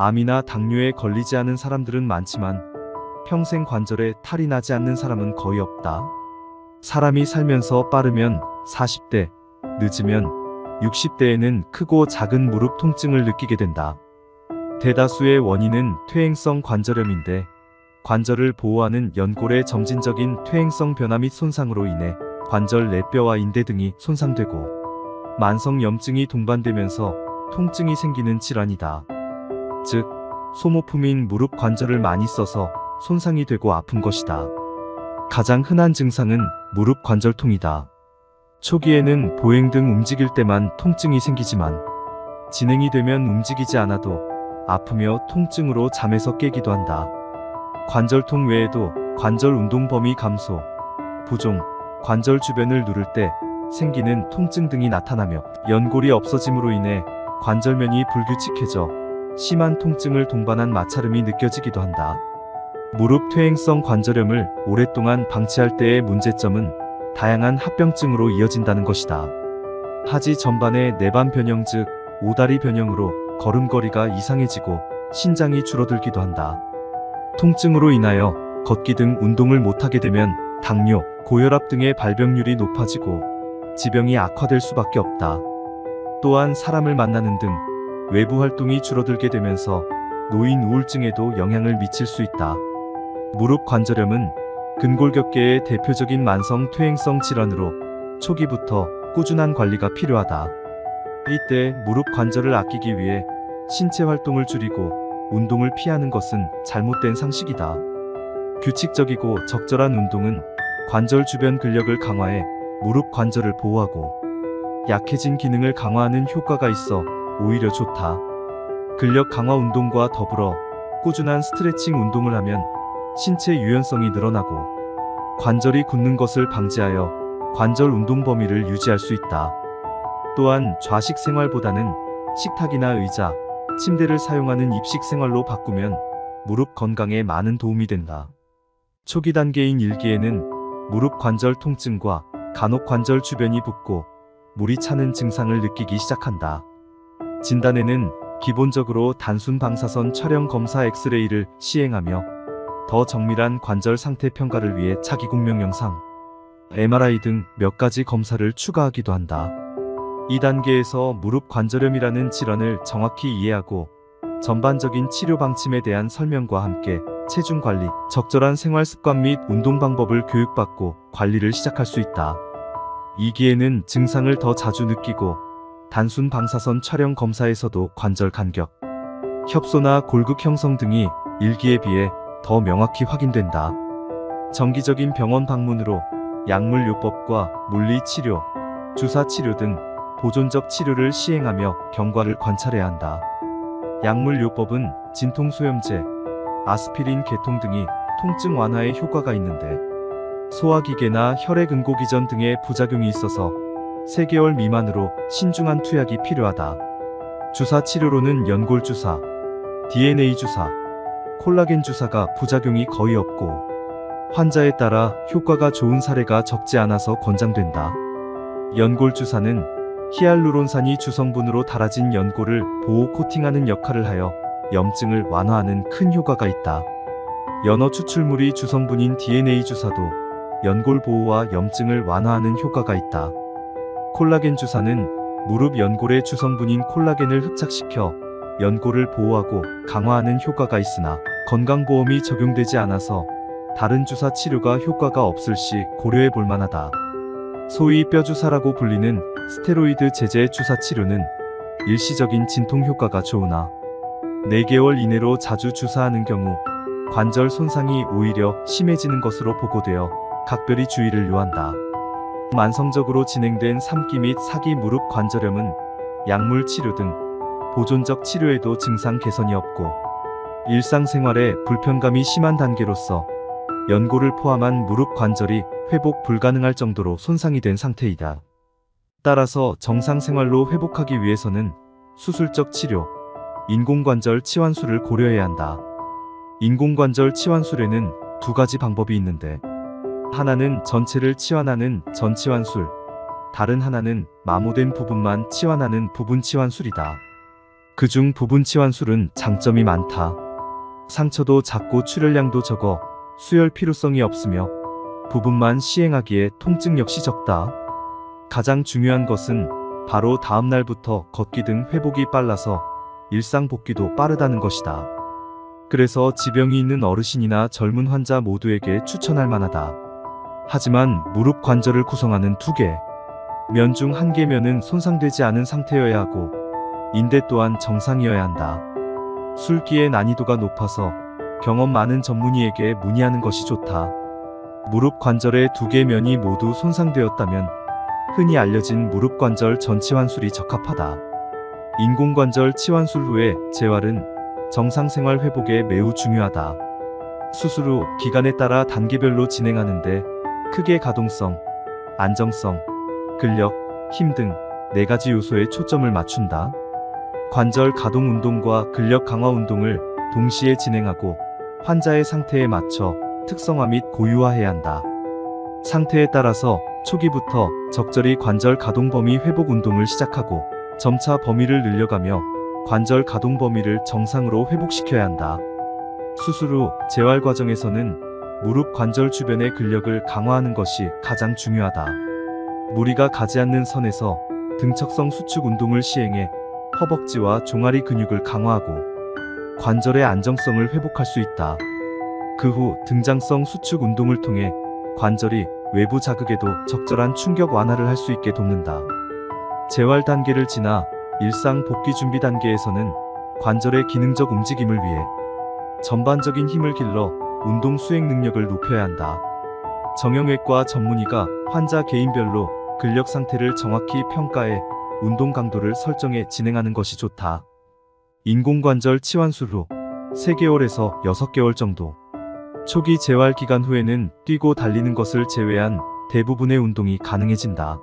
암이나 당뇨에 걸리지 않은 사람들은 많지만 평생 관절에 탈이 나지 않는 사람은 거의 없다. 사람이 살면서 빠르면 40대, 늦으면 60대에는 크고 작은 무릎 통증을 느끼게 된다. 대다수의 원인은 퇴행성 관절염인데 관절을 보호하는 연골의 점진적인 퇴행성 변화 및 손상으로 인해 관절 내 뼈와 인대 등이 손상되고 만성 염증이 동반되면서 통증이 생기는 질환이다. 즉, 소모품인 무릎 관절을 많이 써서 손상이 되고 아픈 것이다. 가장 흔한 증상은 무릎 관절통이다. 초기에는 보행 등 움직일 때만 통증이 생기지만 진행이 되면 움직이지 않아도 아프며 통증으로 잠에서 깨기도 한다. 관절통 외에도 관절 운동 범위 감소, 부종, 관절 주변을 누를 때 생기는 통증 등이 나타나며 연골이 없어짐으로 인해 관절면이 불규칙해져 심한 통증을 동반한 마찰음이 느껴지기도 한다. 무릎 퇴행성 관절염을 오랫동안 방치할 때의 문제점은 다양한 합병증으로 이어진다는 것이다. 하지 전반의 내반 변형 즉 오다리 변형으로 걸음걸이가 이상해지고 신장이 줄어들기도 한다. 통증으로 인하여 걷기 등 운동을 못하게 되면 당뇨, 고혈압 등의 발병률이 높아지고 지병이 악화될 수밖에 없다. 또한 사람을 만나는 등 외부 활동이 줄어들게 되면서 노인 우울증에도 영향을 미칠 수 있다. 무릎 관절염은 근골격계의 대표적인 만성 퇴행성 질환으로 초기부터 꾸준한 관리가 필요하다. 이때 무릎 관절을 아끼기 위해 신체 활동을 줄이고 운동을 피하는 것은 잘못된 상식이다. 규칙적이고 적절한 운동은 관절 주변 근력을 강화해 무릎 관절을 보호하고 약해진 기능을 강화하는 효과가 있어 오히려 좋다. 근력 강화 운동과 더불어 꾸준한 스트레칭 운동을 하면 신체 유연성이 늘어나고 관절이 굳는 것을 방지하여 관절 운동 범위를 유지할 수 있다. 또한 좌식 생활보다는 식탁이나 의자, 침대를 사용하는 입식 생활로 바꾸면 무릎 건강에 많은 도움이 된다. 초기 단계인 1기에는 무릎 관절 통증과 간혹 관절 주변이 붓고 물이 차는 증상을 느끼기 시작한다. 진단에는 기본적으로 단순 방사선 촬영 검사 엑스레이를 시행하며 더 정밀한 관절 상태 평가를 위해 차기공명 영상, MRI 등 몇 가지 검사를 추가하기도 한다. 2단계에서 무릎 관절염이라는 질환을 정확히 이해하고 전반적인 치료 방침에 대한 설명과 함께 체중 관리, 적절한 생활 습관 및 운동 방법을 교육받고 관리를 시작할 수 있다. 2기에는 증상을 더 자주 느끼고 단순 방사선 촬영 검사에서도 관절 간격, 협소나 골극 형성 등이 1기에 비해 더 명확히 확인된다. 정기적인 병원 방문으로 약물요법과 물리치료, 주사치료 등 보존적 치료를 시행하며 경과를 관찰해야 한다. 약물요법은 진통소염제, 아스피린, 개통 등이 통증 완화에 효과가 있는데 소화기계나 혈액응고기전 등의 부작용이 있어서 3개월 미만으로 신중한 투약이 필요하다. 주사치료로는 연골주사, DNA 주사, 콜라겐 주사가 부작용이 거의 없고 환자에 따라 효과가 좋은 사례가 적지 않아서 권장된다. 연골주사는 히알루론산이 주성분으로 달아진 연골을 보호 코팅하는 역할을 하여 염증을 완화하는 큰 효과가 있다. 연어 추출물이 주성분인 DNA 주사도 연골 보호와 염증을 완화하는 효과가 있다. 콜라겐 주사는 무릎 연골의 주성분인 콜라겐을 흡착시켜 연골을 보호하고 강화하는 효과가 있으나 건강보험이 적용되지 않아서 다른 주사 치료가 효과가 없을 시 고려해 볼 만하다. 소위 뼈주사라고 불리는 스테로이드 제제 주사 치료는 일시적인 진통 효과가 좋으나 4개월 이내로 자주 주사하는 경우 관절 손상이 오히려 심해지는 것으로 보고되어 각별히 주의를 요한다. 만성적으로 진행된 3기 및 4기 무릎 관절염은 약물 치료 등 보존적 치료에도 증상 개선이 없고 일상생활에 불편감이 심한 단계로서 연골을 포함한 무릎 관절이 회복 불가능할 정도로 손상이 된 상태이다. 따라서 정상생활로 회복하기 위해서는 수술적 치료, 인공관절 치환술을 고려해야 한다. 인공관절 치환술에는 2가지 방법이 있는데 하나는 전체를 치환하는 전치환술, 다른 하나는 마모된 부분만 치환하는 부분 치환술이다. 그중 부분 치환술은 장점이 많다. 상처도 작고 출혈량도 적어 수혈 필요성이 없으며 부분만 시행하기에 통증 역시 적다. 가장 중요한 것은 바로 다음 날부터 걷기 등 회복이 빨라서 일상 복귀도 빠르다는 것이다. 그래서 지병이 있는 어르신이나 젊은 환자 모두에게 추천할 만하다. 하지만 무릎 관절을 구성하는 2개 면 중 1개면은 손상되지 않은 상태여야 하고 인대 또한 정상이어야 한다. 술기의 난이도가 높아서 경험 많은 전문의에게 문의하는 것이 좋다. 무릎 관절의 2개 면이 모두 손상되었다면 흔히 알려진 무릎 관절 전치환술이 적합하다. 인공관절 치환술 후의 재활은 정상생활 회복에 매우 중요하다. 수술 후 기간에 따라 단계별로 진행하는데 크게 가동성, 안정성, 근력, 힘 등 4가지 요소에 초점을 맞춘다. 관절 가동 운동과 근력 강화 운동을 동시에 진행하고 환자의 상태에 맞춰 특성화 및 고유화해야 한다. 상태에 따라서 초기부터 적절히 관절 가동 범위 회복 운동을 시작하고 점차 범위를 늘려가며 관절 가동 범위를 정상으로 회복시켜야 한다. 수술 후 재활 과정에서는 무릎 관절 주변의 근력을 강화하는 것이 가장 중요하다. 무리가 가지 않는 선에서 등척성 수축 운동을 시행해 허벅지와 종아리 근육을 강화하고 관절의 안정성을 회복할 수 있다. 그 후 등장성 수축 운동을 통해 관절이 외부 자극에도 적절한 충격 완화를 할 수 있게 돕는다. 재활 단계를 지나 일상 복귀 준비 단계에서는 관절의 기능적 움직임을 위해 전반적인 힘을 길러 운동 수행 능력을 높여야 한다. 정형외과 전문의가 환자 개인별로 근력 상태를 정확히 평가해 운동 강도를 설정해 진행하는 것이 좋다. 인공관절 치환술 후 3개월에서 6개월 정도. 초기 재활 기간 후에는 뛰고 달리는 것을 제외한 대부분의 운동이 가능해진다.